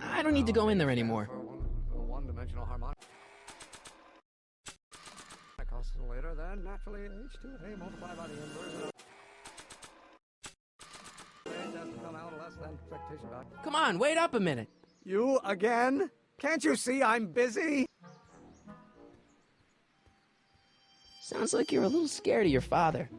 I don't need to go in there anymore. One-dimensional harmonic oscillator, then naturally H2A multiplied by the inverse of H has to come out less than expectation value. Come on, wait up a minute. You again? Can't you see I'm busy? Sounds like you're a little scared of your father.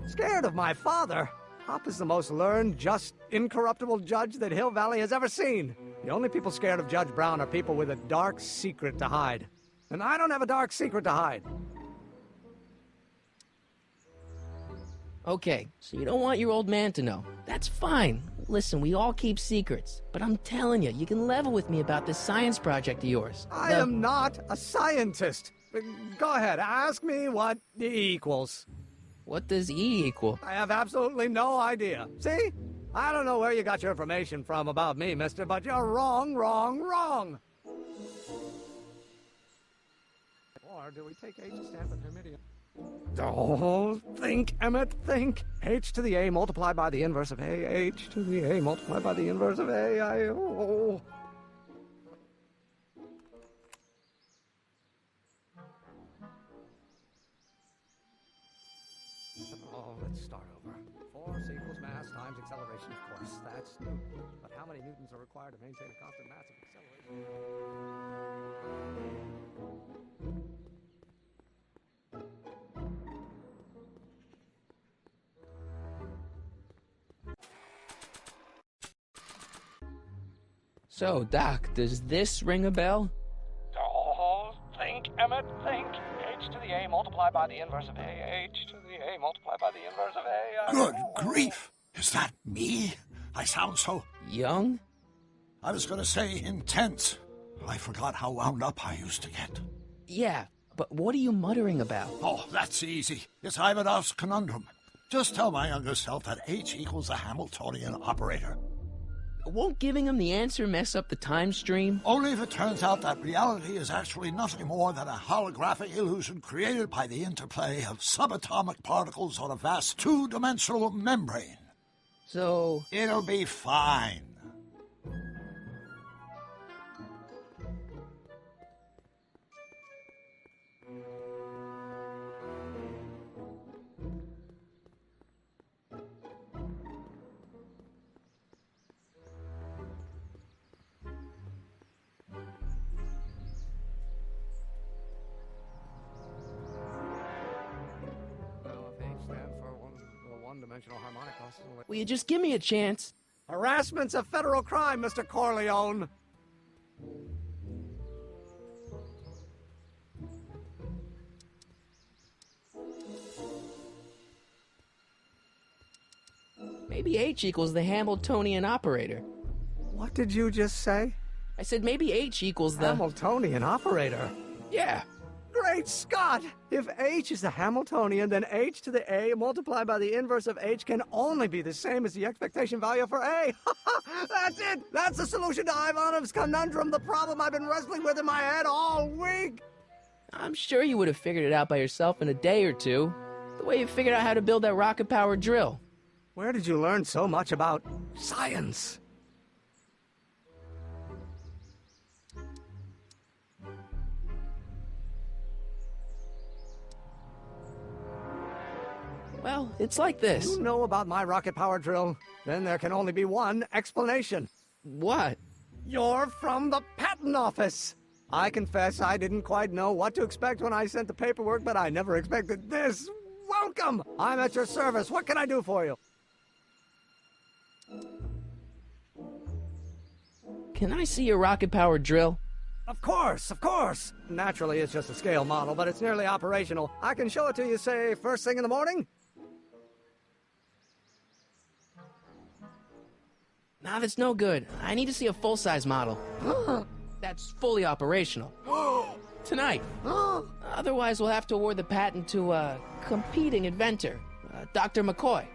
Scared of my father? Hop is the most learned, just, incorruptible judge that Hill Valley has ever seen. The only people scared of Judge Brown are people with a dark secret to hide. And I don't have a dark secret to hide. Okay, so you don't want your old man to know. That's fine. Listen, we all keep secrets. But I'm telling you, you can level with me about this science project of yours. I am not a scientist. Go ahead, ask me what E equals. What does E equal? I have absolutely no idea. See? I don't know where you got your information from about me, mister, but you're wrong, wrong, wrong. Or do we take H to stand for Hermitian? Oh, think, Emmett, think. H to the A multiplied by the inverse of A. H to the A multiplied by the inverse of A. Oh. Oh, let's start over. Force equals mass times acceleration, of course. That's Newton. But how many newtons are required to maintain a constant mass of acceleration? So, Doc, does this ring a bell? Oh, think, Emmett, think. H to the A multiplied by the inverse of A. H to the A multiplied by the inverse of A. Good grief! Is that me? I sound so... Young? I was gonna say intense. I forgot how wound up I used to get. Yeah, but what are you muttering about? Oh, that's easy. It's Ivanov's conundrum. Just tell my younger self that H equals the Hamiltonian operator. Won't giving him the answer mess up the time stream? Only if it turns out that reality is actually nothing more than a holographic illusion created by the interplay of subatomic particles on a vast two-dimensional membrane. So... It'll be fine. One-dimensional harmonic oscillator. Will you just give me a chance? Harassment's a federal crime, Mr. Corleone. Maybe H equals the Hamiltonian operator. What did you just say? I said maybe H equals the... Hamiltonian operator? Yeah. Great Scott! If H is the Hamiltonian, then H to the A multiplied by the inverse of H can only be the same as the expectation value for A. That's it! That's the solution to Ivanov's conundrum, the problem I've been wrestling with in my head all week! I'm sure you would have figured it out by yourself in a day or two. The way you figured out how to build that rocket-powered drill. Where did you learn so much about science? Well, it's like this. You know about my rocket power drill? Then there can only be one explanation. What? You're from the patent office. I confess I didn't quite know what to expect when I sent the paperwork, but I never expected this. Welcome! I'm at your service. What can I do for you? Can I see your rocket-powered drill? Of course, of course. Naturally, it's just a scale model, but it's nearly operational. I can show it to you, say, first thing in the morning? Nah, that's no good. I need to see a full-size model. That's fully operational. Tonight. Otherwise, we'll have to award the patent to a competing inventor, Dr. McCoy.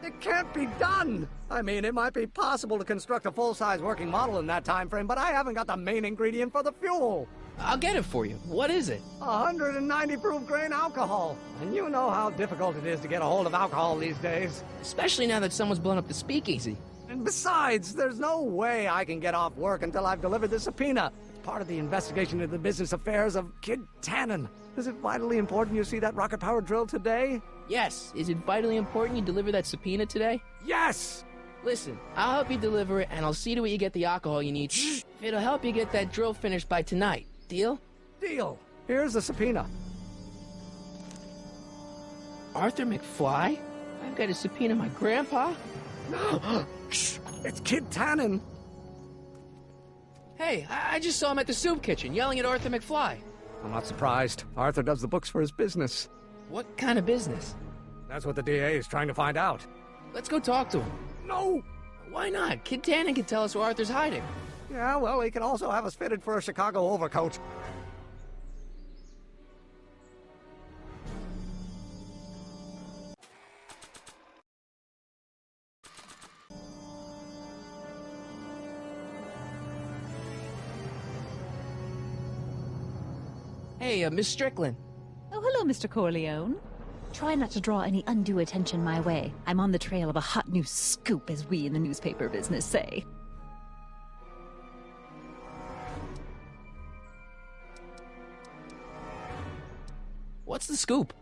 It can't be done! I mean, it might be possible to construct a full-size working model in that time frame, but I haven't got the main ingredient for the fuel. I'll get it for you. What is it? 190 proof grain alcohol. And you know how difficult it is to get a hold of alcohol these days. Especially now that someone's blown up the speakeasy. And besides, there's no way I can get off work until I've delivered the subpoena. It's part of the investigation into the business affairs of Kid Tannen. Is it vitally important you see that rocket-powered drill today? Yes. Is it vitally important you deliver that subpoena today? Yes! Listen, I'll help you deliver it, and I'll see to it you get the alcohol you need. It'll help you get that drill finished by tonight. Deal? Deal. Here's the subpoena. Arthur McFly? I've got to subpoena my grandpa? It's Kid Tannen. Hey, I just saw him at the soup kitchen, yelling at Arthur McFly. I'm not surprised. Arthur does the books for his business. What kind of business? That's what the DA is trying to find out. Let's go talk to him. No! Why not? Kid Tannen can tell us where Arthur's hiding. Yeah, well, he can also have us fitted for a Chicago overcoat. Hey, Miss Strickland. Oh, hello, Mr. Corleone. Try not to draw any undue attention my way. I'm on the trail of a hot new scoop, as we in the newspaper business say. What's the scoop?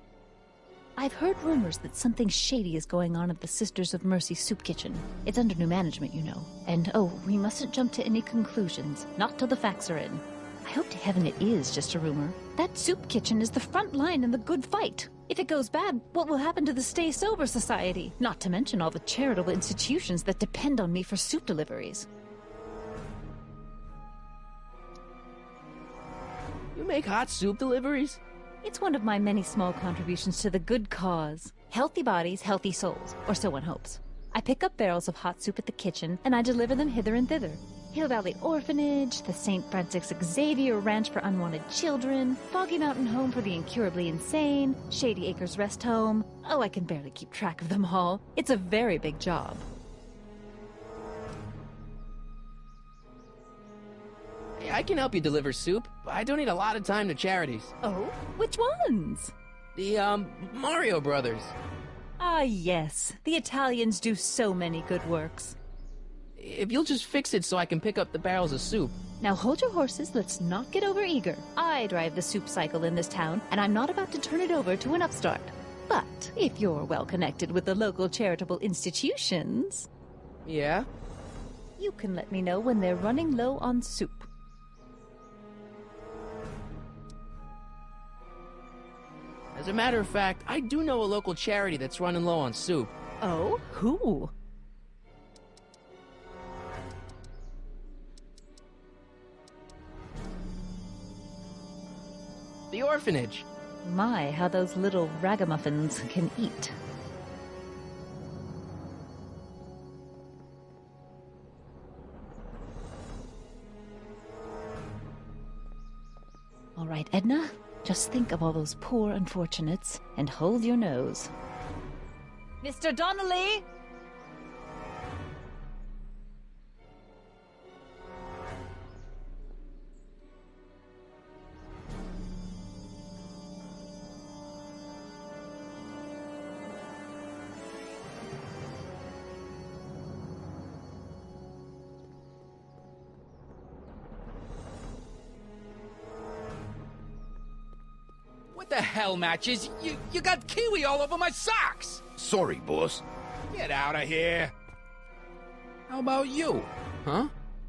I've heard rumors that something shady is going on at the Sisters of Mercy soup kitchen. It's under new management, you know. And, oh, we mustn't jump to any conclusions. Not till the facts are in. I hope to heaven it is just a rumor. That soup kitchen is the front line in the good fight. If it goes bad, what will happen to the Stay Sober Society? Not to mention all the charitable institutions that depend on me for soup deliveries. You make hot soup deliveries? It's one of my many small contributions to the good cause. Healthy bodies, healthy souls, or so one hopes. I pick up barrels of hot soup at the kitchen, and I deliver them hither and thither. Hill Valley Orphanage, the St. Francis Xavier Ranch for Unwanted Children, Foggy Mountain Home for the Incurably Insane, Shady Acres Rest Home. Oh, I can barely keep track of them all. It's a very big job. Hey, I can help you deliver soup, but I donate a lot of time to charities. Oh? Which ones? The, Mario Brothers. Ah, yes. The Italians do so many good works. If you'll just fix it so I can pick up the barrels of soup. Now hold your horses, let's not get overeager. I drive the soup cycle in this town, and I'm not about to turn it over to an upstart. But if you're well connected with the local charitable institutions... Yeah? You can let me know when they're running low on soup. As a matter of fact, I do know a local charity that's running low on soup. Oh? Who? The orphanage. My, how those little ragamuffins can eat. All right, Edna, just think of all those poor unfortunates and hold your nose. Mr. Donnelly! What the hell, Matches? You got kiwi all over my socks! Sorry, boss. Get out of here! How about you? Huh?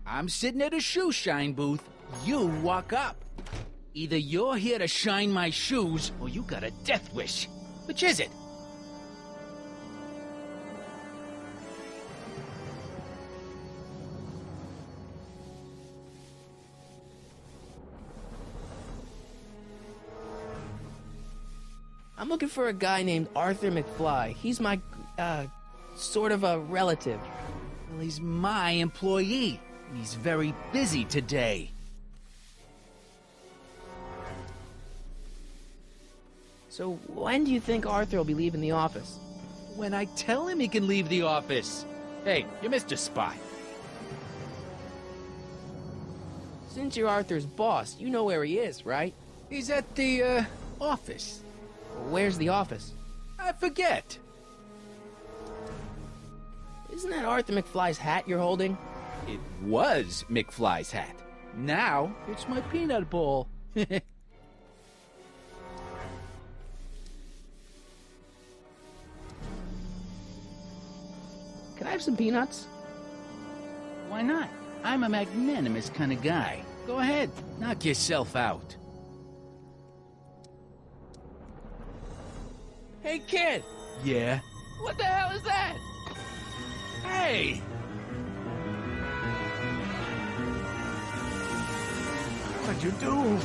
I'm sitting at a shoe shine booth. You walk up. Either you're here to shine my shoes, or you got a death wish. Which is it? I'm looking for a guy named Arthur McFly. He's my, sort of a relative. Well, he's my employee. He's very busy today. So when do you think Arthur will be leaving the office? When I tell him he can leave the office. Hey, you missed a spot. Since you're Arthur's boss, you know where he is, right? He's at the, office. Where's the office? I forget. Isn't that Arthur McFly's hat you're holding? It was McFly's hat. Now, it's my peanut bowl. Can I have some peanuts? Why not? I'm a magnanimous kind of guy. Go ahead, knock yourself out. Hey, kid! Yeah? What the hell is that? Hey! What'd you do?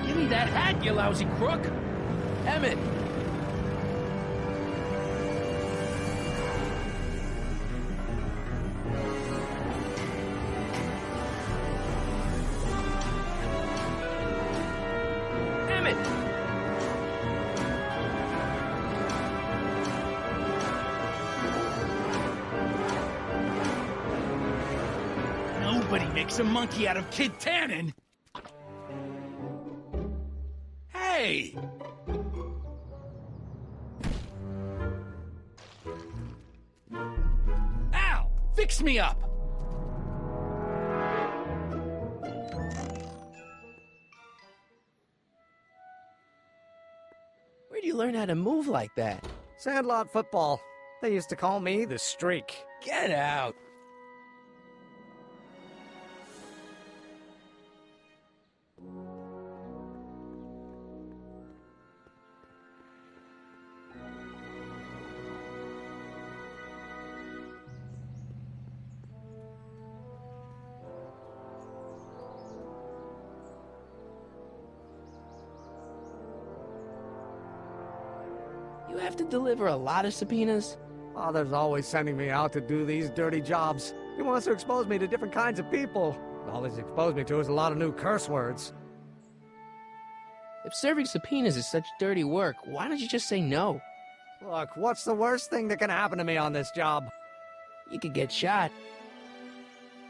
Give me that hat, you lousy crook! Emmett! Emmett! Nobody makes a monkey out of Kid Tannen! Hey! Al! Fix me up! Where'd you learn how to move like that? Sandlot football. They used to call me the Streak. Get out! You have to deliver a lot of subpoenas? Father's always sending me out to do these dirty jobs. He wants to expose me to different kinds of people. All he's exposed me to is a lot of new curse words. If serving subpoenas is such dirty work, why don't you just say no? Look, what's the worst thing that can happen to me on this job? You could get shot.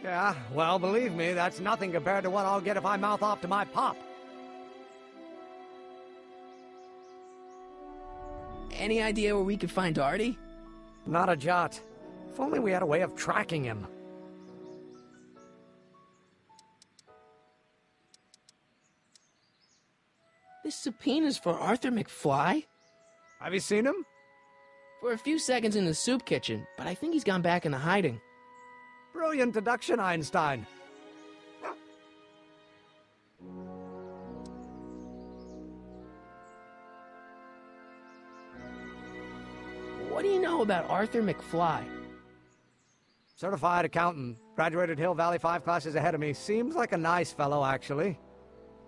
Yeah, well, believe me, that's nothing compared to what I'll get if I mouth off to my pop. Any idea where we could find Artie? Not a jot. If only we had a way of tracking him. This subpoena's for Arthur McFly? Have you seen him? For a few seconds in the soup kitchen, but I think he's gone back into hiding. Brilliant deduction, Einstein. What do you know about Arthur McFly? Certified accountant. Graduated Hill Valley 5 classes ahead of me. Seems like a nice fellow, actually.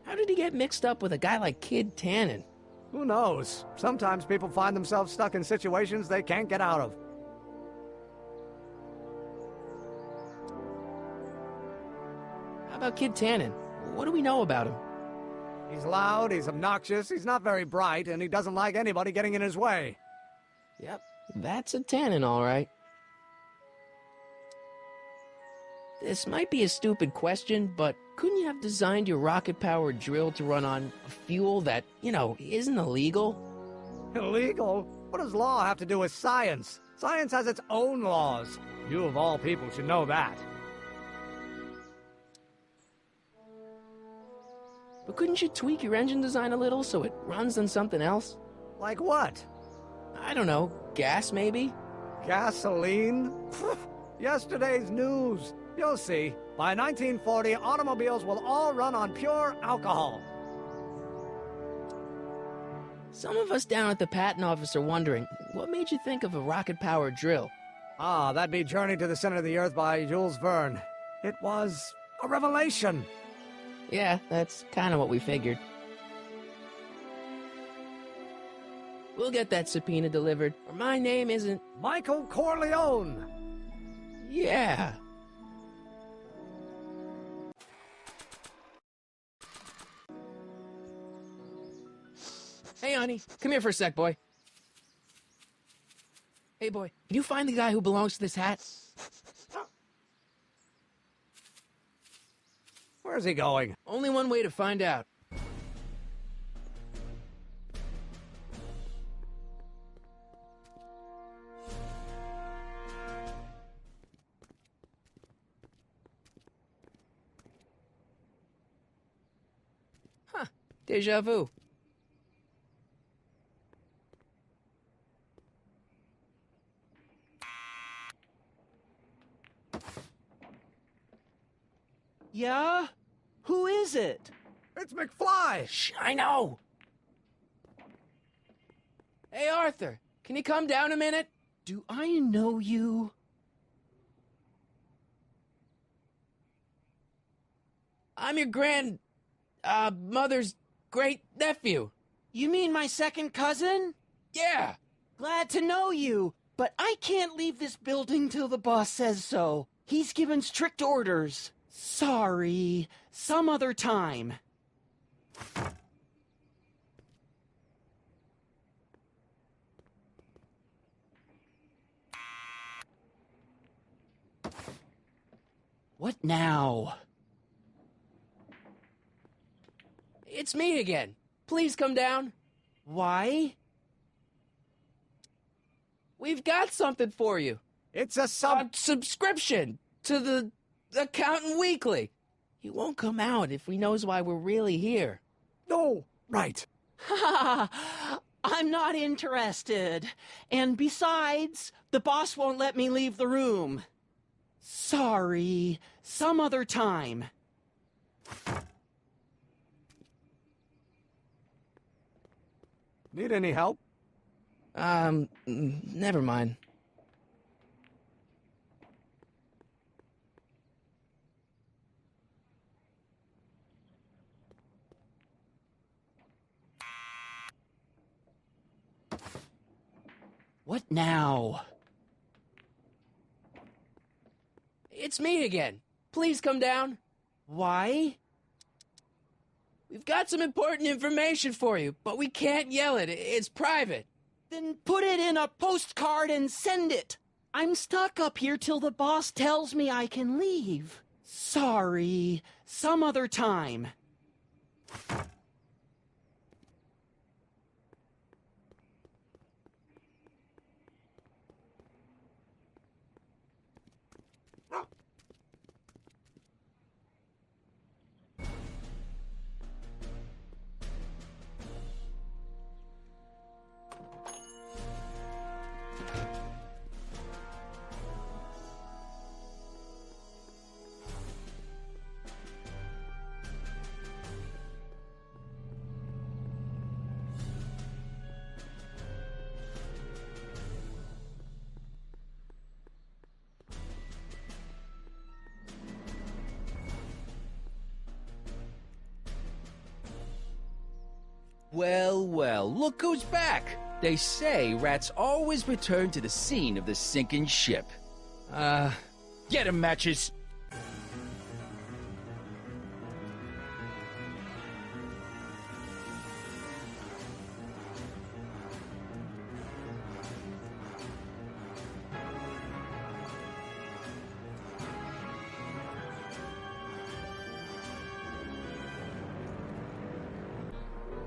How did he get mixed up with a guy like Kid Tannen? Who knows? Sometimes people find themselves stuck in situations they can't get out of. How about Kid Tannen? What do we know about him? He's loud, he's obnoxious, he's not very bright, and he doesn't like anybody getting in his way. Yep, that's a Tannen, all right. This might be a stupid question, but couldn't you have designed your rocket-powered drill to run on fuel that, isn't illegal? Illegal? What does law have to do with science? Science has its own laws. You of all people should know that. but couldn't you tweak your engine design a little so it runs on something else? Like what? I don't know, gas maybe? Gasoline? Pfft, yesterday's news. You'll see. By 1940, automobiles will all run on pure alcohol. Some of us down at the patent office are wondering, what made you think of a rocket-powered drill? Ah, that'd be Journey to the Center of the Earth by Jules Verne. It was a revelation. Yeah, that's kind of what we figured. We'll get that subpoena delivered, or my name isn't... Michael Corleone! Yeah. Hey, honey, come here for a sec, boy. Hey, boy, can you find the guy who belongs to this hat? Where's he going? Only one way to find out. Huh, déjà vu. Yeah? Who is it? It's McFly! Shh, I know. Hey, Arthur, can you come down a minute? Do I know you? I'm your mother's great-nephew. You mean my second cousin? Yeah. Glad to know you, but I can't leave this building till the boss says so. He's given strict orders. Sorry, some other time. What now? It's me again. Please come down. Why? We've got something for you. It's a Subscription to the Accountant Weekly. He won't come out if he knows why we're really here. No, right. Ha! I'm not interested. And besides, the boss won't let me leave the room. Sorry, some other time. Need any help? Never mind. What now? It's me again. Please come down. Why? We've got some important information for you, but we can't yell it. It's private. Then put it in a postcard and send it. I'm stuck up here till the boss tells me I can leave. Sorry, some other time. Well, well, look who's back. They say rats always return to the scene of the sinking ship. Get 'em, Matches.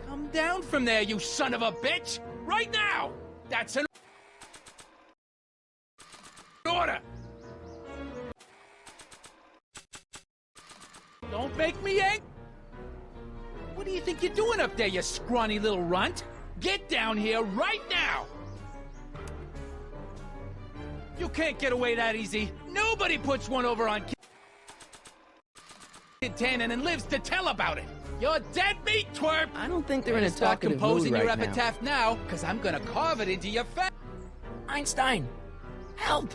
Come down from there, you son of a bitch! Right now! That's an order! Don't make me angry! there, you scrawny little runt! Get down here right now! You can't get away that easy. Nobody puts one over on Kid Tannen and lives to tell about it. You're dead meat, twerp! I don't think they're in a Start talkative mood composing your right now. epitaph now, because I'm gonna carve it into your face. Einstein, help!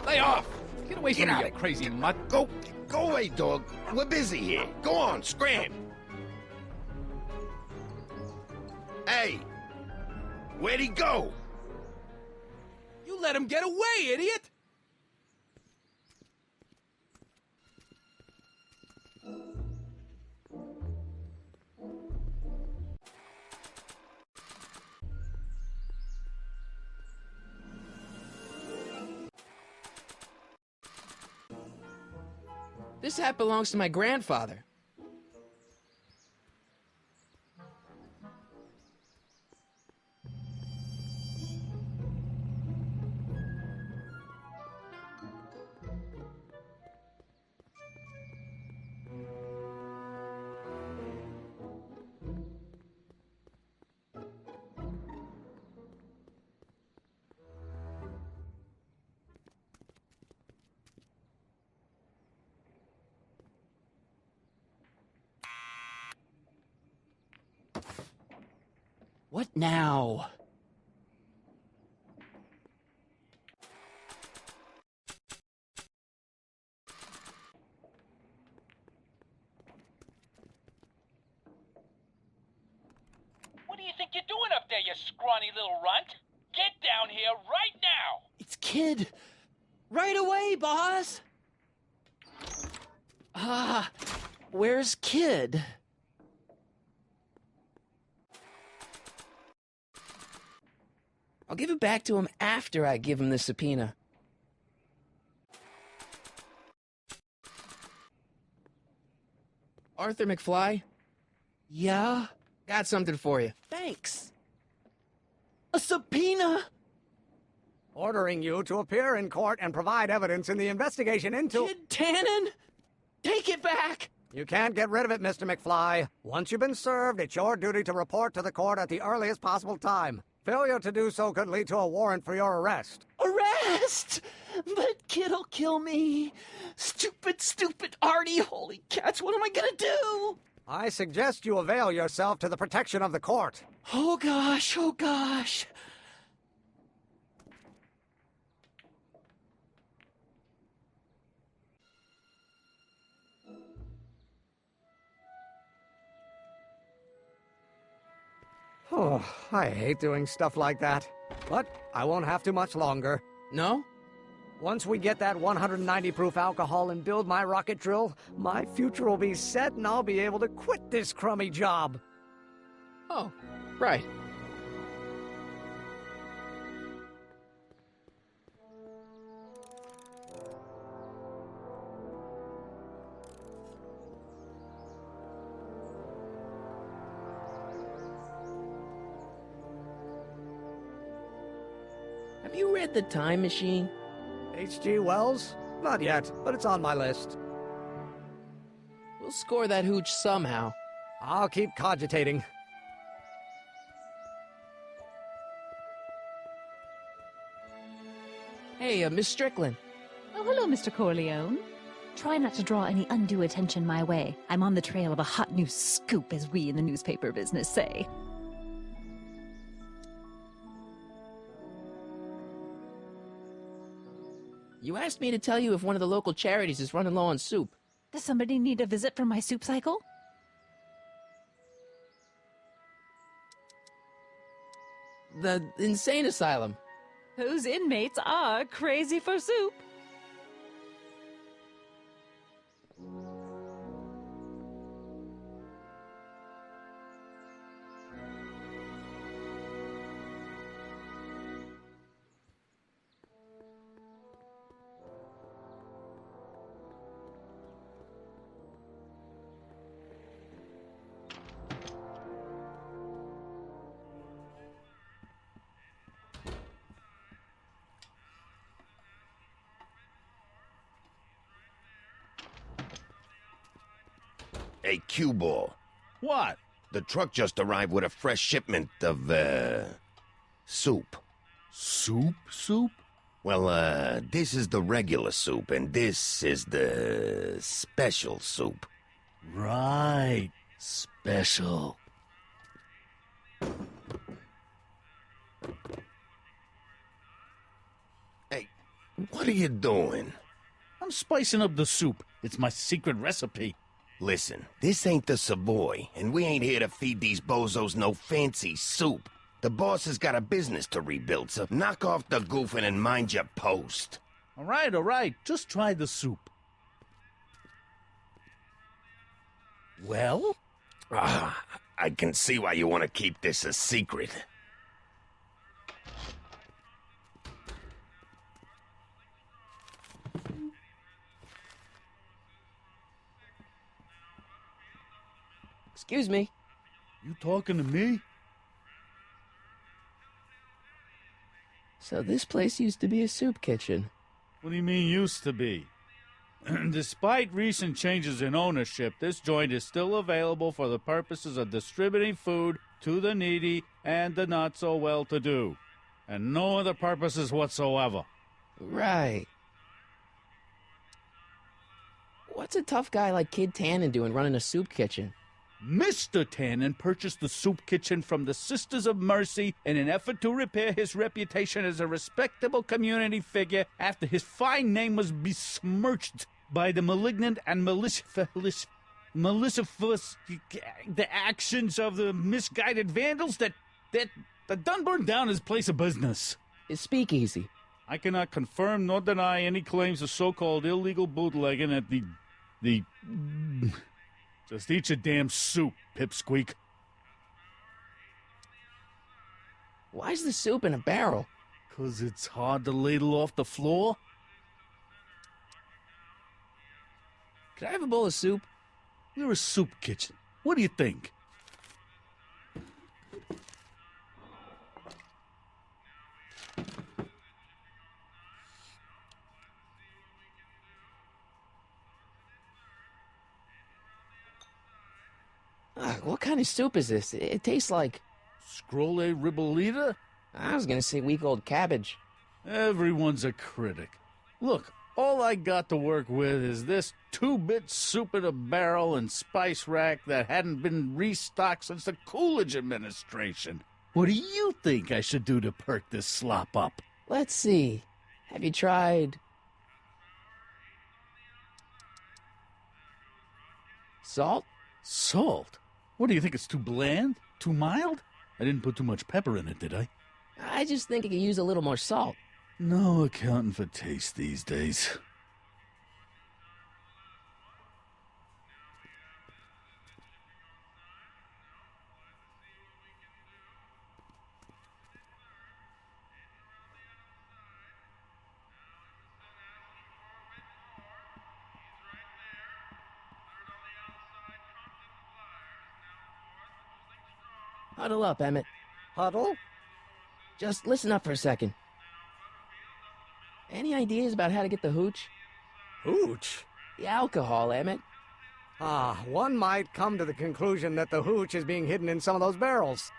Lay off! Get away from me, you crazy mutt. Go away, dog. We're busy here. Go on, scram. Hey, where'd he go? You let him get away, idiot! This hat belongs to my grandfather. What now? What do you think you're doing up there, you scrawny little runt? Get down here right now! It's Kid. Right away, boss. Where's Kid? I'll give it back to him after I give him the subpoena. Arthur McFly, Yeah? got something for you. Thanks. A subpoena? Ordering you to appear in court and provide evidence in the investigation into... Kid Tannen? Take it back! You can't get rid of it, Mr. McFly. Once you've been served, it's your duty to report to the court at the earliest possible time. Failure to do so could lead to a warrant for your arrest. Arrest! But Kid'll kill me. Stupid Artie. Holy cats, what am I gonna do? I suggest you avail yourself to the protection of the court. Oh gosh, oh gosh. Oh, I hate doing stuff like that. But I won't have to much longer. No? Once we get that 190 proof alcohol and build my rocket drill, my future will be set and I'll be able to quit this crummy job. Oh, right. Have you read The Time Machine? H.G. Wells? Not yet, but it's on my list. We'll score that hooch somehow. I'll keep cogitating. Hey, Miss Strickland. Oh, hello, Mr. Corleone. Try not to draw any undue attention my way. I'm on the trail of a hot new scoop, as we in the newspaper business say. You asked me to tell you if one of the local charities is running low on soup. Does somebody need a visit from my soup cycle? The insane asylum. Those inmates are crazy for soup. Hey, cue ball. What? The truck just arrived with a fresh shipment of, soup. Soup? Well, this is the regular soup, and this is the special soup. Right. Special. Hey, what are you doing? I'm spicing up the soup. It's my secret recipe. Listen, this ain't the Savoy, and we ain't here to feed these bozos no fancy soup. The boss has got a business to rebuild, so knock off the goofing and mind your post. All right. Just try the soup. Well? I can see why you want to keep this a secret. Excuse me. You talking to me? So this place used to be a soup kitchen. What do you mean used to be? Despite recent changes in ownership, this joint is still available for the purposes of distributing food to the needy and the not-so-well-to-do. And no other purposes whatsoever. Right. What's a tough guy like Kid Tannen doing running a soup kitchen? Mr. Tannen purchased the soup kitchen from the Sisters of Mercy in an effort to repair his reputation as a respectable community figure after his fine name was besmirched by the malignant and malicious the actions of the misguided vandals that done burned down his place of business. His speakeasy. I cannot confirm nor deny any claims of so-called illegal bootlegging at the Just eat your damn soup, pipsqueak. Why's the soup in a barrel? 'Cause it's hard to ladle off the floor? Could I have a bowl of soup? We're a soup kitchen. What do you think? What kind of soup is this? It tastes like... Scrolle ribolita? I was gonna say week-old cabbage. Everyone's a critic. Look, all I got to work with is this 2-bit soup in a barrel and spice rack that hadn't been restocked since the Coolidge administration. What do you think I should do to perk this slop up? Let's see. Have you tried... salt? Salt? What do you think, it's too bland? Too mild? I didn't put too much pepper in it, did I? I just think it could use a little more salt. No accounting for taste these days. Huddle up, Emmett. Huddle? Just listen up for a second. Any ideas about how to get the hooch? Hooch? The alcohol, Emmett. One might come to the conclusion that the hooch is being hidden in some of those barrels.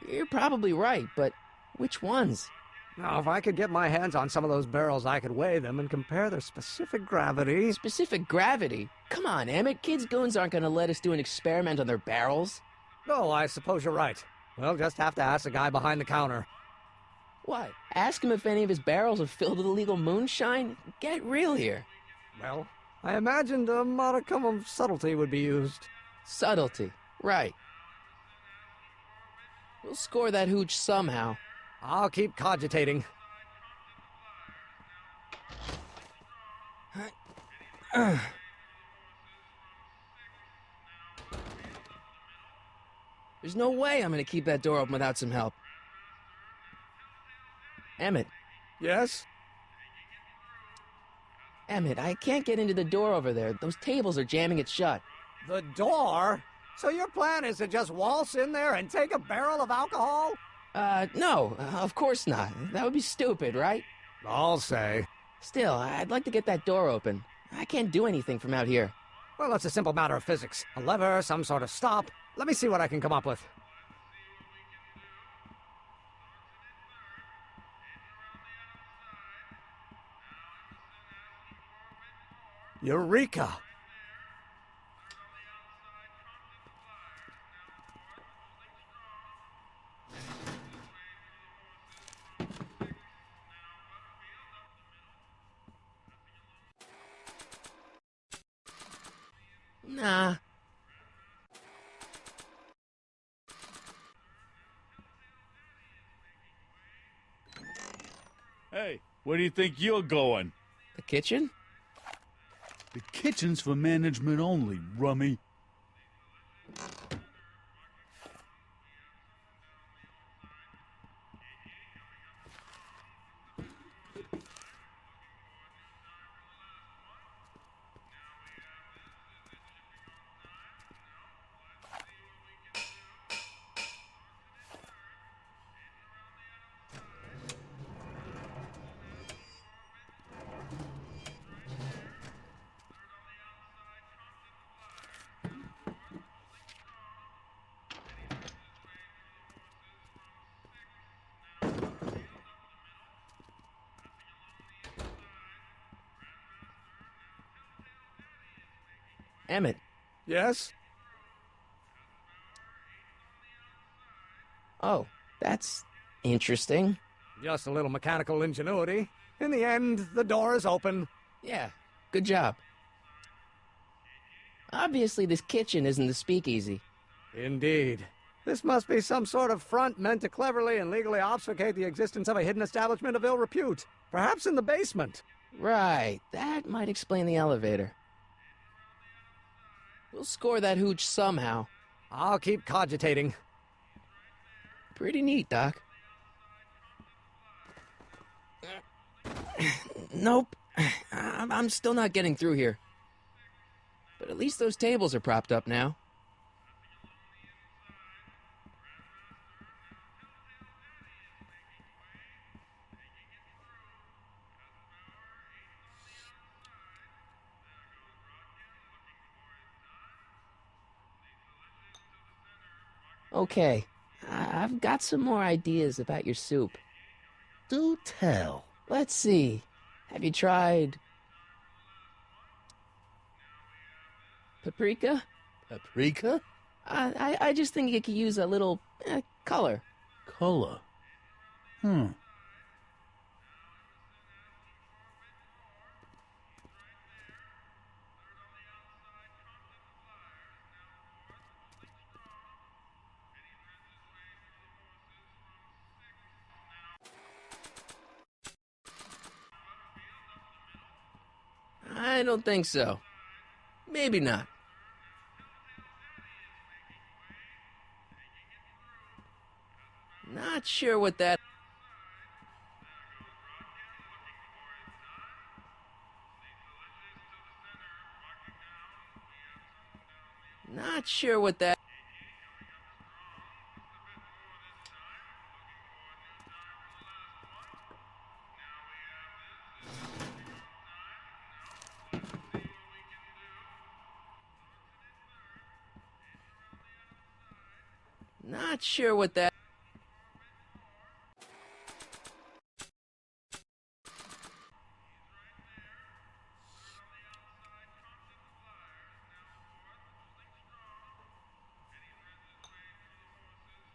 You're probably right, but which ones? Now, if I could get my hands on some of those barrels, I could weigh them and compare their specific gravity. Specific gravity? Come on, Emmett. Kids' goons aren't gonna let us do an experiment on their barrels. Oh, I suppose you're right. We'll just have to ask the guy behind the counter. What? Ask him if any of his barrels are filled with illegal moonshine? Get real here. Well, I imagined a modicum of subtlety would be used. Subtlety. Right. We'll score that hooch somehow. I'll keep cogitating. There's no way I'm gonna keep that door open without some help. Emmett. Yes? Emmett, I can't get into the door over there. Those tables are jamming it shut. The door? So your plan is to just waltz in there and take a barrel of alcohol? No, of course not. That would be stupid, right? I'll say. Still, I'd like to get that door open. I can't do anything from out here. Well, it's a simple matter of physics. A lever, some sort of stop. Let me see what I can come up with. Eureka! Nah. Hey, where do you think you're going? The kitchen? The kitchen's for management only, rummy. Emmett, Yes? oh, that's interesting. Just a little mechanical ingenuity. In the end, the door is open. Yeah, good job. Obviously, this kitchen isn't the speakeasy. Indeed. This must be some sort of front meant to cleverly and legally obfuscate the existence of a hidden establishment of ill repute. Perhaps in the basement. Right, that might explain the elevator. We'll score that hooch somehow. I'll keep cogitating. Pretty neat, Doc. Nope. I'm still not getting through here. But at least those tables are propped up now. Okay, I've got some more ideas about your soup. Do tell. Let's see. Have you tried paprika? Paprika? I just think it could use a little color. Color. I don't think so. Maybe not. Not sure what that... Not sure what that... Not sure what that...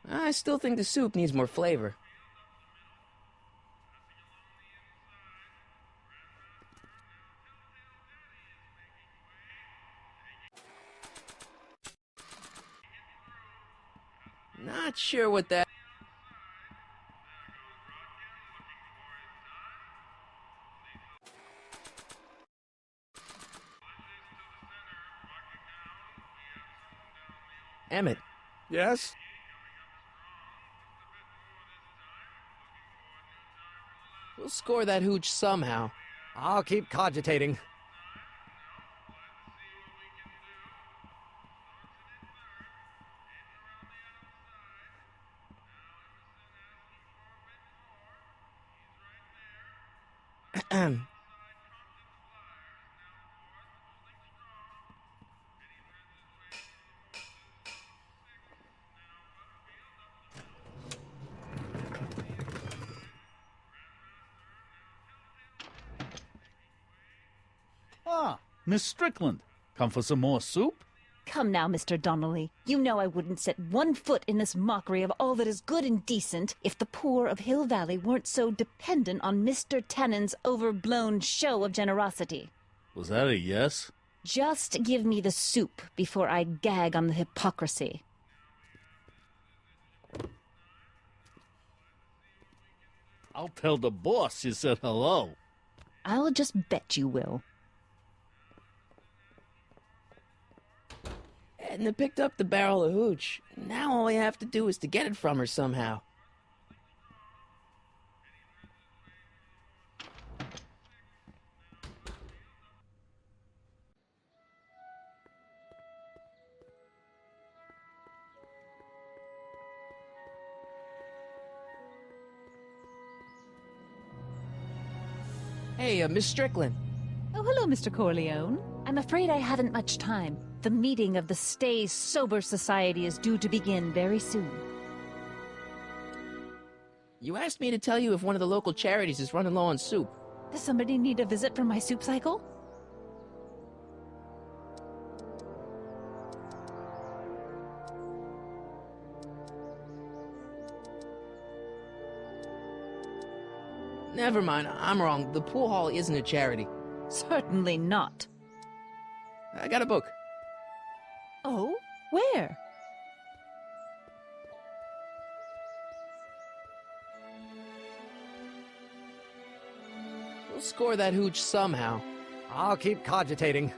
I still think the soup needs more flavor. Not sure what that... Emmett, Yes? we'll score that hooch somehow. I'll keep cogitating. Miss Strickland, come for some more soup? Come now, Mr. Donnelly. You know I wouldn't set one foot in this mockery of all that is good and decent if the poor of Hill Valley weren't so dependent on Mr. Tannen's overblown show of generosity. Was that a yes? Just give me the soup before I gag on the hypocrisy. I'll tell the boss you said hello. I'll just bet you will. Edna picked up the barrel of hooch. Now all I have to do is to get it from her somehow. Hey, Miss Strickland. Oh, hello, Mr. Corleone. I'm afraid I haven't much time. The meeting of the Stay Sober Society is due to begin very soon. You asked me to tell you if one of the local charities is running low on soup. Does somebody need a visit from my soup cycle? Never mind, I'm wrong. The pool hall isn't a charity. Certainly not. I got a book. Oh? Where? We'll score that hooch somehow. I'll keep cogitating.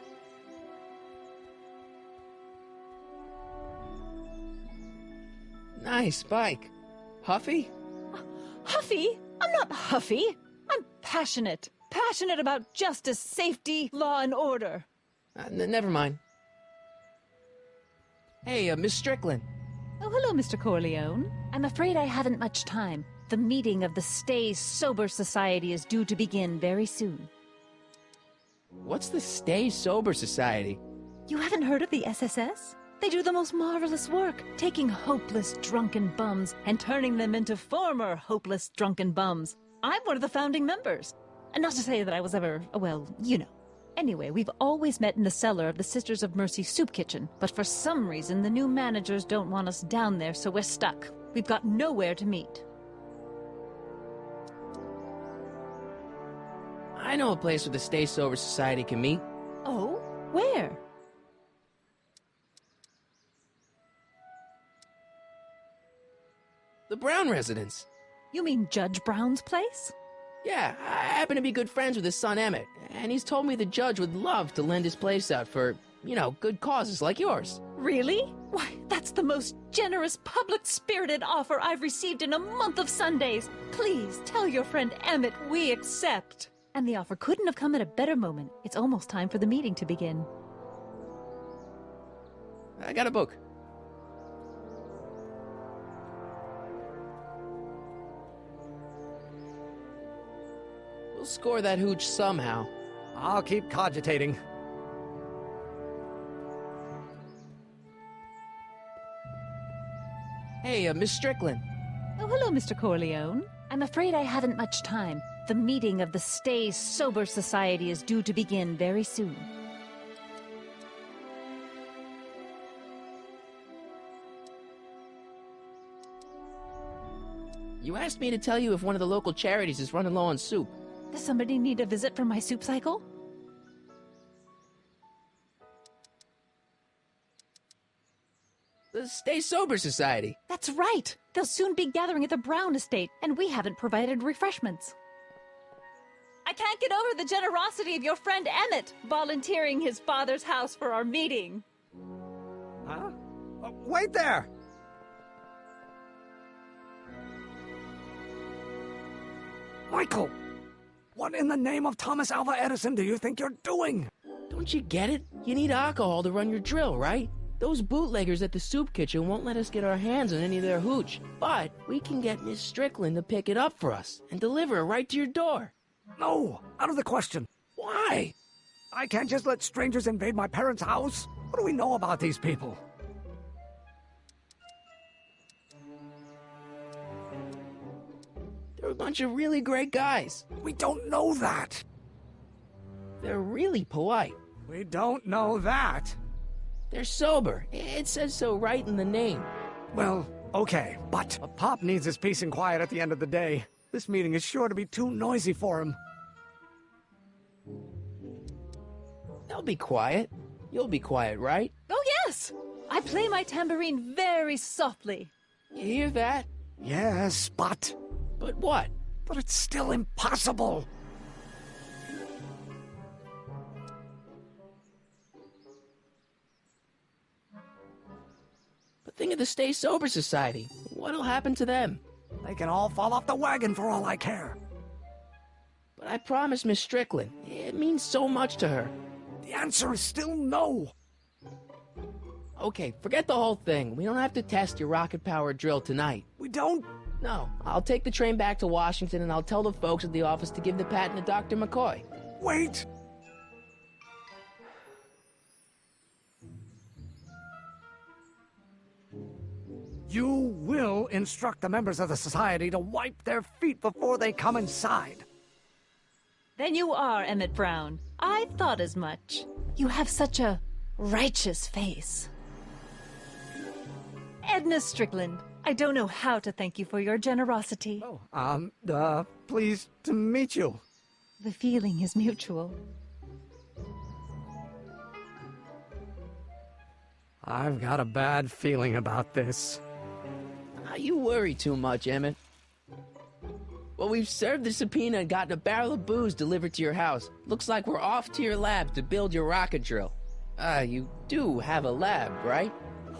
Nice bike. Huffy? Huffy? I'm not huffy. I'm passionate. Passionate about justice, safety, law, and order. Never mind. Hey, Miss Strickland. Oh, hello, Mr. Corleone. I'm afraid I haven't much time. The meeting of the Stay Sober Society is due to begin very soon. What's the Stay Sober Society? You haven't heard of the SSS? They do the most marvelous work, taking hopeless drunken bums and turning them into former hopeless drunken bums. I'm one of the founding members. And not to say that I was ever, well, you know. Anyway, we've always met in the cellar of the Sisters of Mercy soup kitchen, but for some reason the new managers don't want us down there, so we're stuck. We've got nowhere to meet. I know a place where the Stay Sober Society can meet. Oh? Where? The Brown residence. You mean Judge Brown's place? Yeah, I happen to be good friends with his son Emmett, and he's told me the judge would love to lend his place out for, you know, good causes like yours. Really? Why, that's the most generous, public-spirited offer I've received in a month of Sundays. Please tell your friend Emmett we accept. And the offer couldn't have come at a better moment. It's almost time for the meeting to begin. I got a book. We'll score that hooch somehow. I'll keep cogitating. Hey, Miss Strickland. Oh, hello, Mr. Corleone. I'm afraid I haven't much time. The meeting of the Stay Sober Society is due to begin very soon. You asked me to tell you if one of the local charities is running low on soup. Does somebody need a visit from my soup cycle? The Stay Sober Society. That's right. They'll soon be gathering at the Brown estate, and we haven't provided refreshments. I can't get over the generosity of your friend Emmett volunteering his father's house for our meeting. Huh? Wait there! Michael! What in the name of Thomas Alva Edison do you think you're doing? Don't you get it? You need alcohol to run your drill, right? Those bootleggers at the soup kitchen won't let us get our hands on any of their hooch. But we can get Miss Strickland to pick it up for us and deliver it right to your door. No, out of the question. Why? I can't just let strangers invade my parents' house. What do we know about these people? They're a bunch of really great guys. We don't know that. They're really polite. We don't know that. They're sober. It says so right in the name. Well, okay, but Pop needs his peace and quiet at the end of the day. This meeting is sure to be too noisy for him. They'll be quiet. You'll be quiet, right? Oh, yes! I play my tambourine very softly. You hear that? Yes, but What? it's still impossible. But think of the Stay Sober Society. What'll happen to them? They can all fall off the wagon for all I care. But I promised Miss Strickland. It means so much to her. The answer is still no. Okay, forget the whole thing. We don't have to test your rocket-powered drill tonight. We don't. No, I'll take the train back to Washington and I'll tell the folks at the office to give the patent to Dr. McCoy. Wait. You will instruct the members of the society to wipe their feet before they come inside. Then you are Emmett Brown. I thought as much. You have such a righteous face. Edna Strickland, I don't know how to thank you for your generosity. Pleased to meet you. The feeling is mutual. I've got a bad feeling about this. You worry too much, Emmett. Well, we've served the subpoena and gotten a barrel of booze delivered to your house. Looks like we're off to your lab to build your rocket drill. You do have a lab, right?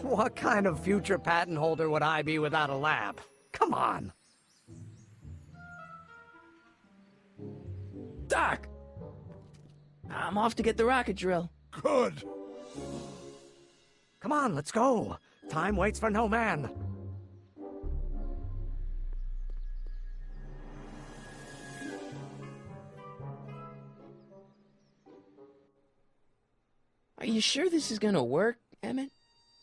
What kind of future patent holder would I be without a lab? Come on. Doc! I'm off to get the rocket drill. Good. Come on, let's go. Time waits for no man. Are you sure this is gonna work, Emmett?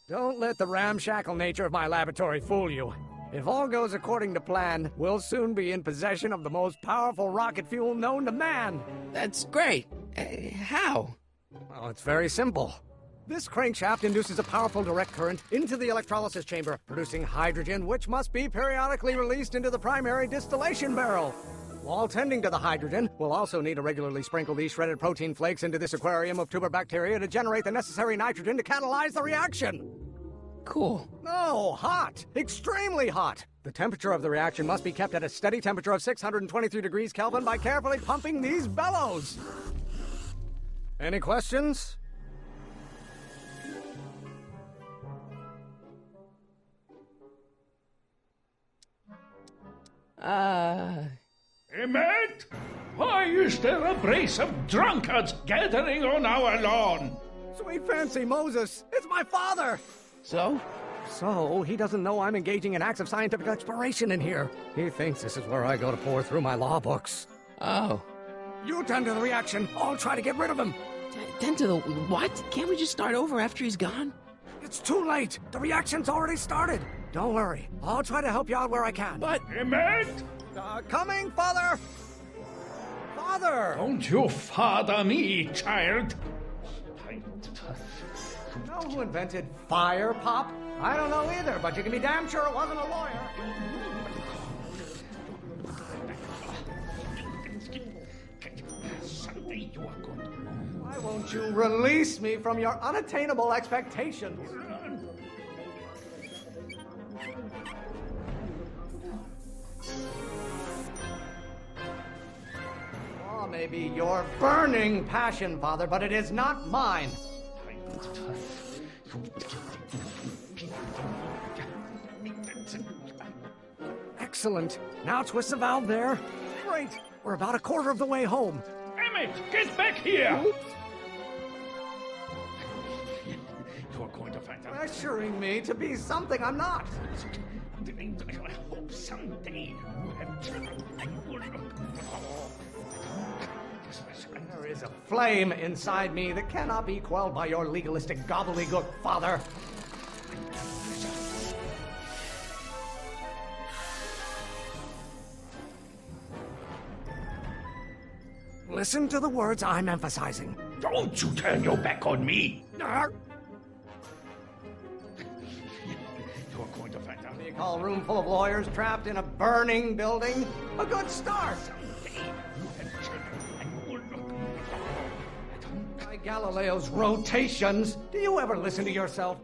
Don't let the ramshackle nature of my laboratory fool you. If all goes according to plan, we'll soon be in possession of the most powerful rocket fuel known to man. That's great. How? Well, it's very simple. This crankshaft induces a powerful direct current into the electrolysis chamber, producing hydrogen, which must be periodically released into the primary distillation barrel. While tending to the hydrogen, we'll also need to regularly sprinkle these shredded protein flakes into this aquarium of tuber bacteria to generate the necessary nitrogen to catalyze the reaction. Cool. No, hot! Extremely hot! The temperature of the reaction must be kept at a steady temperature of 623 degrees Kelvin by carefully pumping these bellows. Any questions? Emmett? Why is there a brace of drunkards gathering on our lawn? Sweet fancy Moses, it's my father! So? So, he doesn't know I'm engaging in acts of scientific exploration in here. He thinks this is where I go to pour through my law books. Oh. You tend to the reaction. I'll try to get rid of him. Then to the what? Can't we just start over after he's gone? It's too late. The reaction's already started. Don't worry. I'll try to help you out where I can. But... Emmett? Coming, Father! Father! Don't you father me, child. Know who invented fire, Pop? I don't know either, but you can be damn sure it wasn't a lawyer. Someday you are going to... Why won't you release me from your unattainable expectations? Oh, maybe your burning passion, Father, but it is not mine. Excellent. Now twist the valve there. Great. We're about a quarter of the way home. Emmett, get back here! Oops. You're going to find out. Pressuring me to be something I'm not. I hope someday you have children. There is a flame inside me that cannot be quelled by your legalistic gobbledygook, Father. Listen to the words I'm emphasizing. Don't you turn your back on me. Arr! You're going to find out. You call a room full of lawyers trapped in a burning building? A good start. By Galileo's rotations, do you ever listen to yourself?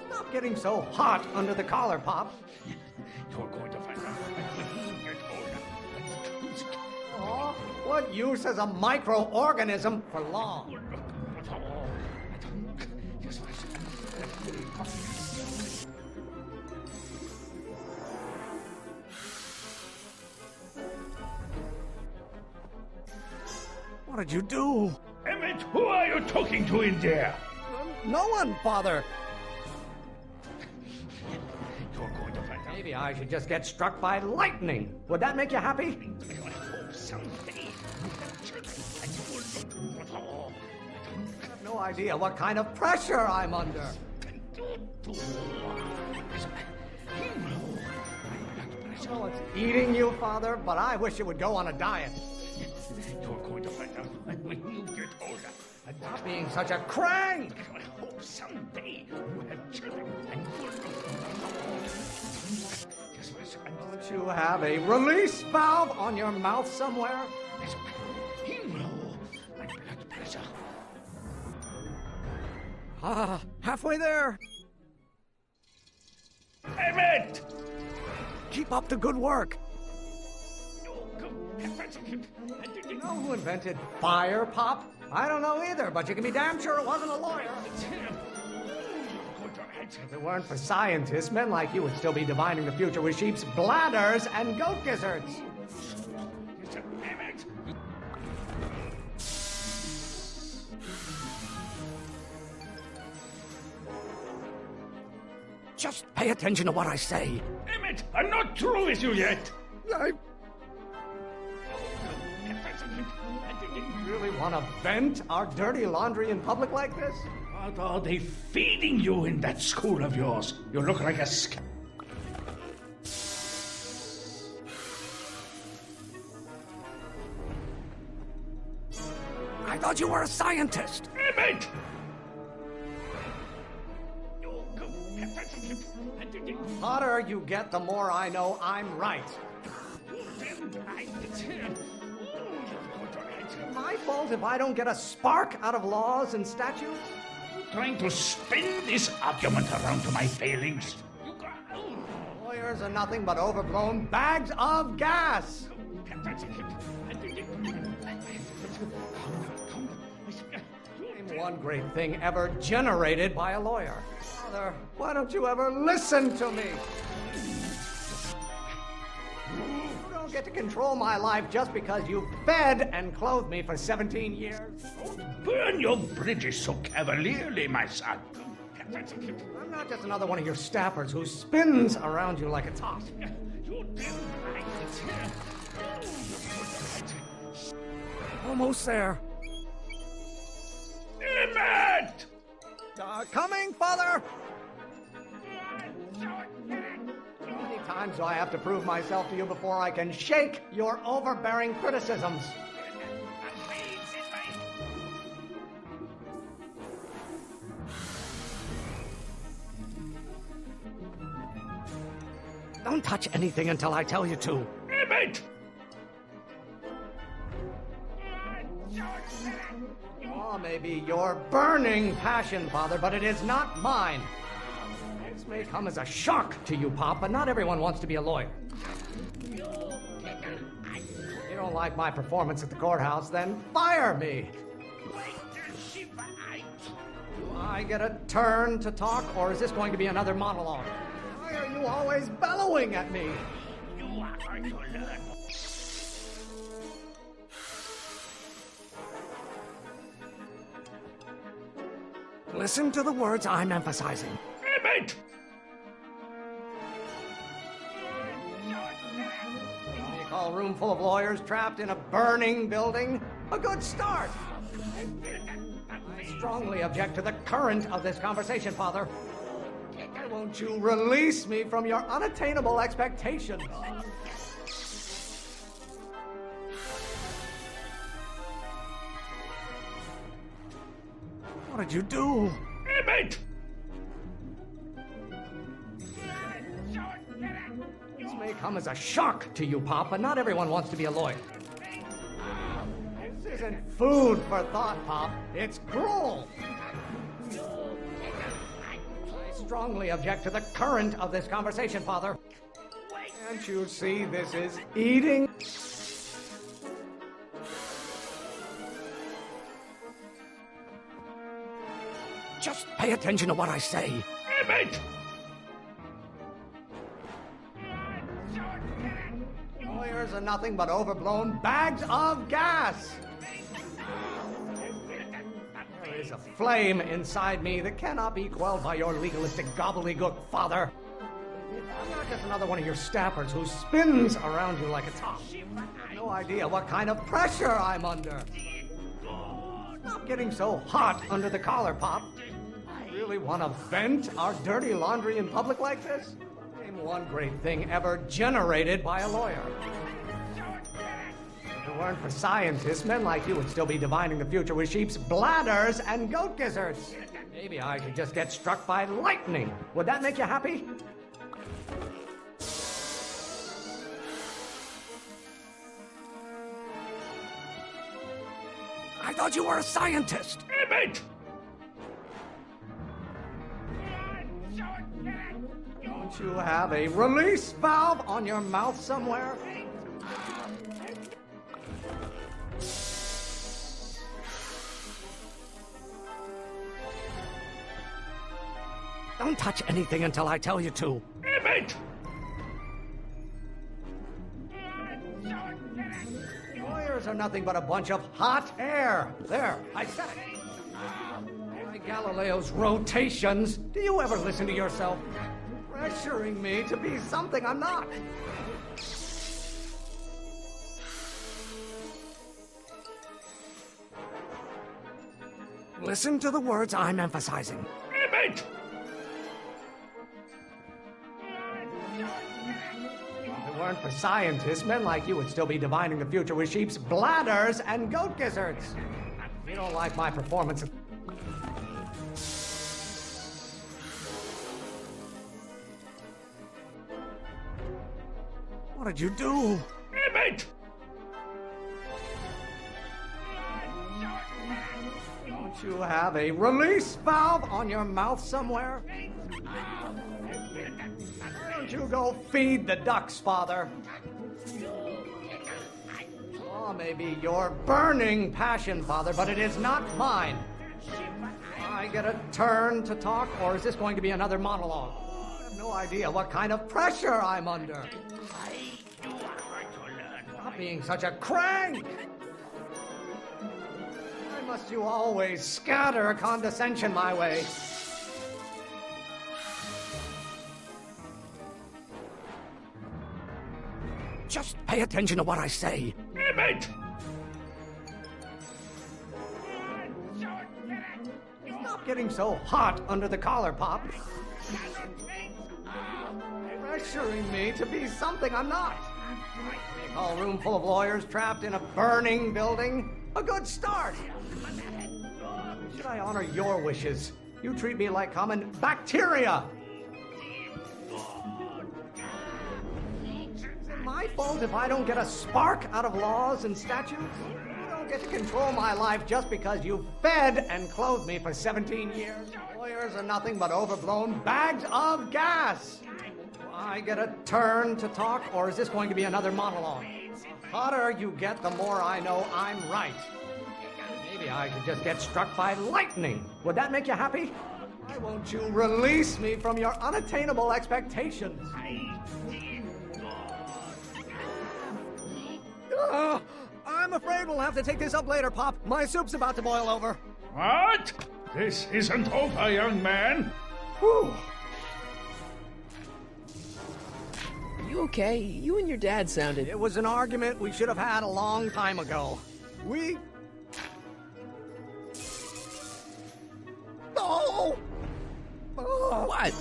Stop getting so hot under the collar, Pop. You're going to find out when you get older. Aw, what use is a microorganism for long? What did you do? Emmett, who are you talking to in there? No one, Father. You're going to find out. Maybe I should just get struck by lightning. Would that make you happy? I hope someday. I have no idea what kind of pressure I'm under. I know it's eating you, Father, but I wish you would go on a diet. You're going to find out when you get older. Stop being such a crank! I hope someday you have children and Don't you have a release valve on your mouth somewhere? my blood pressure. Ah, halfway there. Emmett! Keep up the good work. You You know who invented fire, Pop? I don't know either, but you can be damn sure it wasn't a lawyer. If it weren't for scientists, men like you would still be divining the future with sheep's bladders and goat gizzards. Emmett! Just pay attention to what I say. Emmett, I'm not through with you yet. I really want to vent our dirty laundry in public like this? What are they feeding you in that school of yours? You look like a I thought you were a scientist. Emmett! The hotter you get, the more I know I'm right. My fault if I don't get a spark out of laws and statutes? Trying to spin this argument around to my failings. Lawyers are nothing but overblown bags of gas. Name one great thing ever generated by a lawyer. Father, why don't you ever listen to me? You don't get to control my life just because you fed and clothed me for 17 years. Burn your bridges so cavalierly, my son. I'm not just another one of your staffers who spins around you like a top. Almost there. Emmett! Coming, Father! How many times do I have to prove myself to you before I can shake your overbearing criticisms? Don't touch anything until I tell you to. Emmett! Oh, maybe your burning passion, Father, but it is not mine. This may come as a shock to you, Pop, but not everyone wants to be a lawyer. You don't like my performance at the courthouse, then fire me. Do I get a turn to talk, or is this going to be another monologue? Why are you always bellowing at me? You are going to learn. Listen to the words I'm emphasizing. Emmett! You call a room full of lawyers trapped in a burning building? A good start. I strongly object to the current of this conversation, Father. Why won't you release me from your unattainable expectations? What did you do? Emmett! This may come as a shock to you, Pop, but not everyone wants to be a lawyer. This isn't food for thought, Pop. It's gruel. I strongly object to the current of this conversation, Father. Can't you see this is eating? Just pay attention to what I say. Emmett! Lawyers are nothing but overblown bags of gas. There is a flame inside me that cannot be quelled by your legalistic gobbledygook, Father. I'm not just another one of your staffers who spins around you like a top. No idea what kind of pressure I'm under. Stop getting so hot under the collar, Pop. Really want to vent our dirty laundry in public like this? Name one great thing ever generated by a lawyer. If it weren't for scientists, men like you would still be divining the future with sheep's bladders and goat gizzards. Maybe I could just get struck by lightning. Would that make you happy? I thought you were a scientist. Emmett! Don't you have a release valve on your mouth somewhere? Don't touch anything until I tell you to. Emmett! Lawyers are nothing but a bunch of hot air. There, I said it. By Galileo's rotations, do you ever listen to yourself? Pressuring me to be something I'm not. Listen to the words I'm emphasizing. Emmett! If it weren't for scientists, men like you would still be divining the future with sheep's bladders and goat gizzards. If you don't like my performance. What did you do? Emmett! Don't you have a release valve on your mouth somewhere? Don't you go feed the ducks, Father? Oh, maybe your burning passion, Father, but it is not mine. I get a turn to talk, or is this going to be another monologue? I have no idea what kind of pressure I'm under. Stop being such a crank! Why must you always scatter condescension my way? Just pay attention to what I say. Emmett! Stop getting so hot under the collar, Pop. Pressuring me to be something I'm not. They call a room full of lawyers trapped in a burning building a good start. Should I honor your wishes? You treat me like common bacteria. Is it my fault if I don't get a spark out of laws and statutes? You don't get to control my life just because you fed and clothed me for 17 years. Lawyers are nothing but overblown bags of gas. I get a turn to talk, or is this going to be another monologue? The hotter you get, the more I know I'm right. Maybe I could just get struck by lightning. Would that make you happy? Why won't you release me from your unattainable expectations? I'm afraid we'll have to take this up later, Pop. My soup's about to boil over. What? This isn't over, young man. Whew. You okay? You and your dad sounded... It was an argument we should have had a long time ago. We... Oh! What?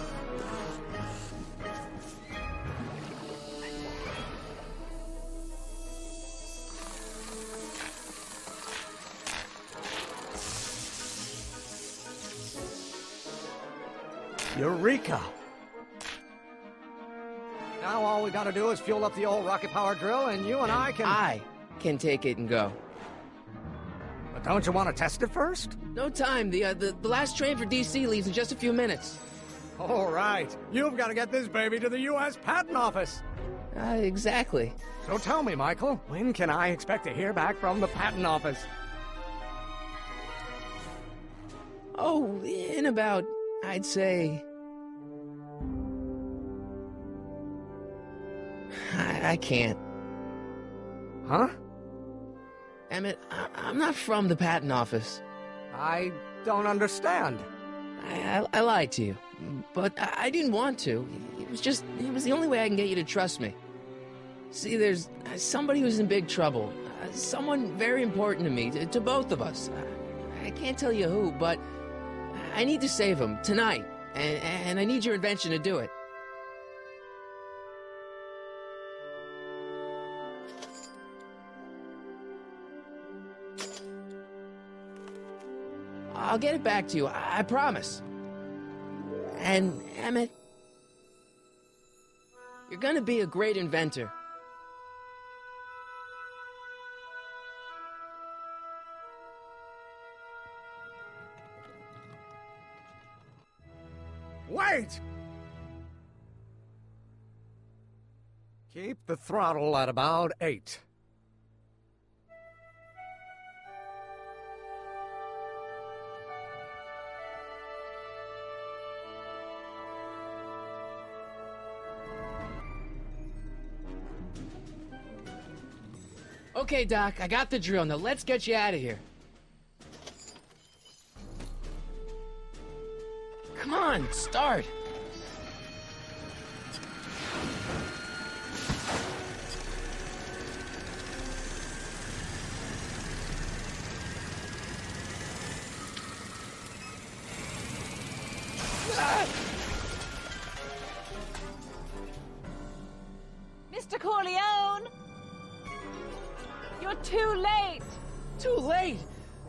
Eureka! Now all we gotta do is fuel up the old rocket power drill, and you and I can... I can take it and go. But don't you want to test it first? No time. The last train for DC leaves in just a few minutes. All right. You've got to get this baby to the U.S. Patent Office. Exactly. So tell me, Michael, when can I expect to hear back from the Patent Office? Oh, in about, I'd say... I can't. Huh? Emmett, I'm not from the patent office. I don't understand. I lied to you, but I didn't want to. It was the only way I can get you to trust me. See, there's somebody who's in big trouble. Someone very important to me, to both of us. I can't tell you who, but I need to save him tonight, and I need your invention to do it. I'll get it back to you, I promise. And, Emmett, you're gonna be a great inventor. Wait! Keep the throttle at about 8. Okay, Doc, I got the drill. Now let's get you out of here. Come on, start. Mr. Corleone! You're too late! Too late?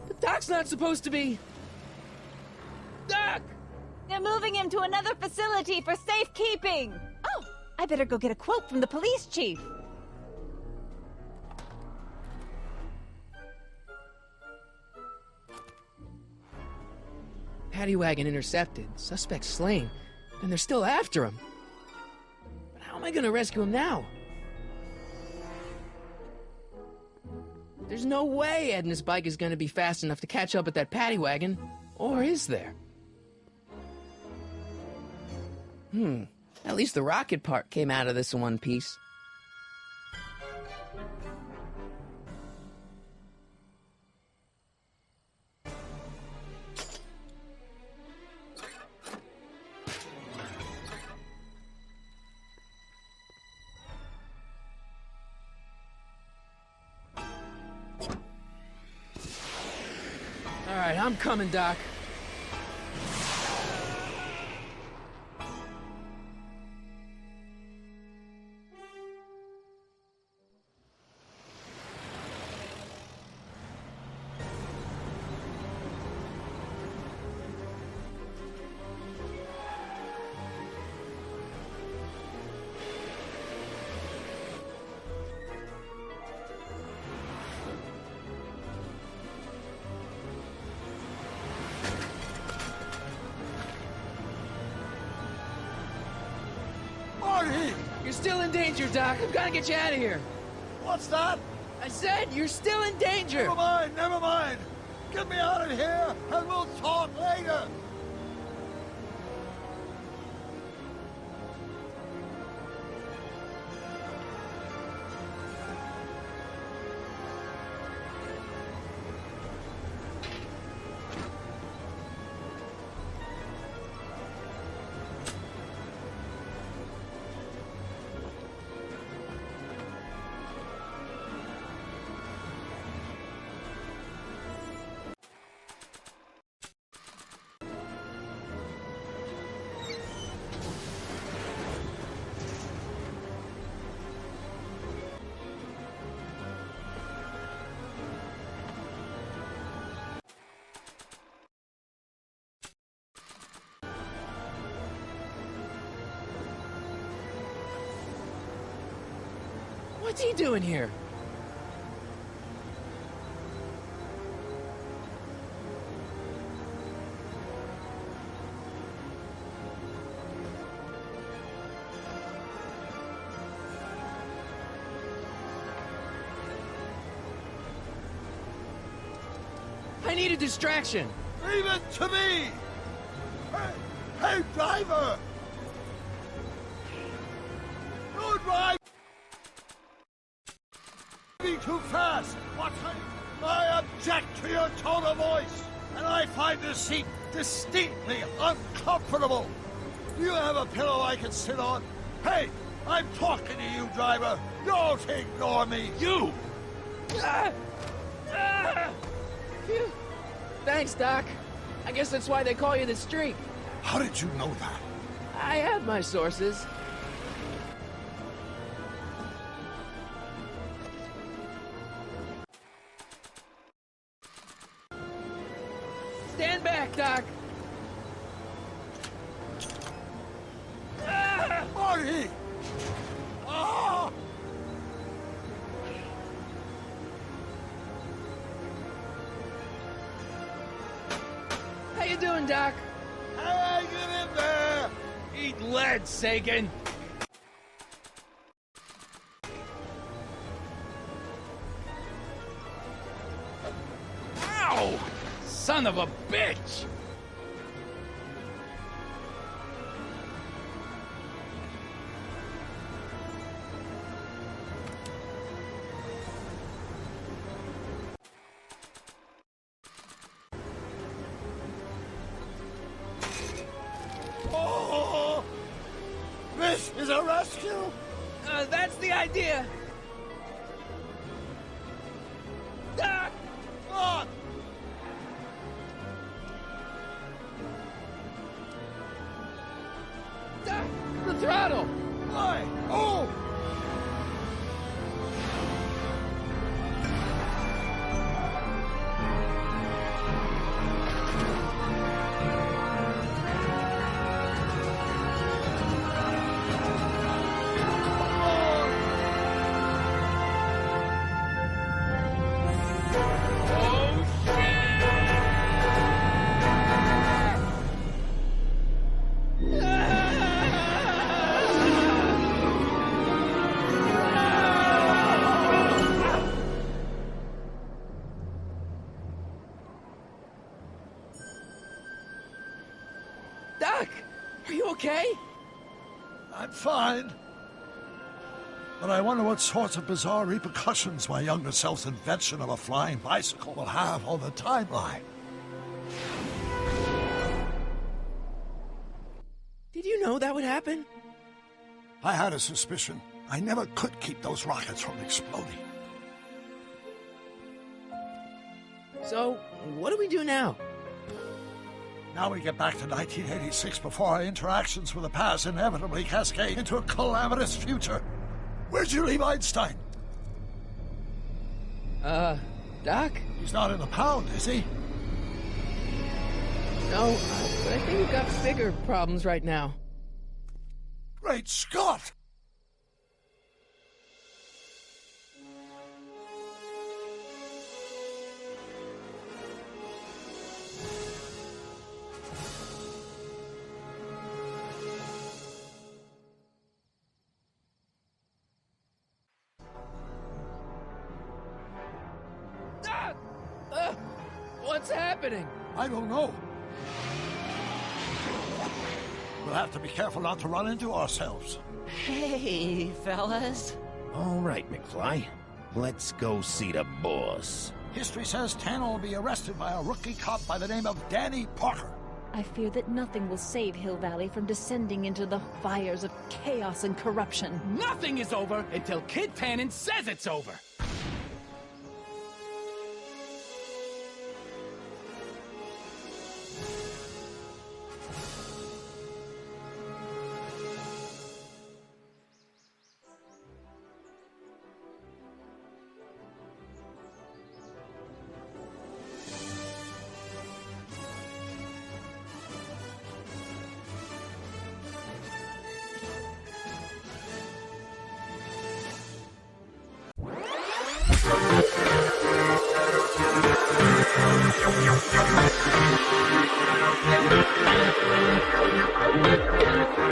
But Doc's not supposed to be... Doc! They're moving him to another facility for safekeeping! Oh, I better go get a quote from the police chief. Paddy wagon intercepted, suspect slain, and they're still after him. But how am I gonna rescue him now? There's no way Ed and his bike is gonna be fast enough to catch up with that paddy wagon. Or is there? At least the rocket part came out of this in one piece. All right, I'm coming, Doc. Marty! You're still in danger, Doc. I've got to get you out of here. What's that? I said you're still in danger. Never mind, never mind. Get me out of here, and we'll talk later. What's he doing here? I need a distraction. Leave it to me! Hey, driver! Don't drive! Be too fast! I object to your tone of voice, and I find this seat distinctly uncomfortable. Do you have a pillow I can sit on? Hey, I'm talking to you, driver. Don't ignore me. You! Phew. Thanks, Doc. I guess that's why they call you the Streak. How did you know that? I have my sources. Stand back, Doc. Marty! Ah! How you doing, Doc? Hey, get in there! Eat lead, Sagan! Ow! Son of a bitch! Oh! This is a rescue! That's the idea. Doc! Ah! Doc! The throttle! Why? Oh! Doc! Are you okay? I'm fine. But I wonder what sorts of bizarre repercussions my younger self's invention of a flying bicycle will have on the timeline. Did you know that would happen? I had a suspicion. I never could keep those rockets from exploding. So, what do we do now? Now we get back to 1986 before our interactions with the past inevitably cascade into a calamitous future. Where'd you leave Einstein? Doc? He's not in the pound, is he? No, but I think we've got bigger problems right now. Great Scott! Doc! What's happening? I don't know. We'll have to be careful not to run into ourselves. Hey, fellas. All right, McFly. Let's go see the boss. History says Tanner will be arrested by a rookie cop by the name of Danny Parker. I fear that nothing will save Hill Valley from descending into the fires of chaos and corruption. Nothing is over until Kid Tannen says it's over. Bye.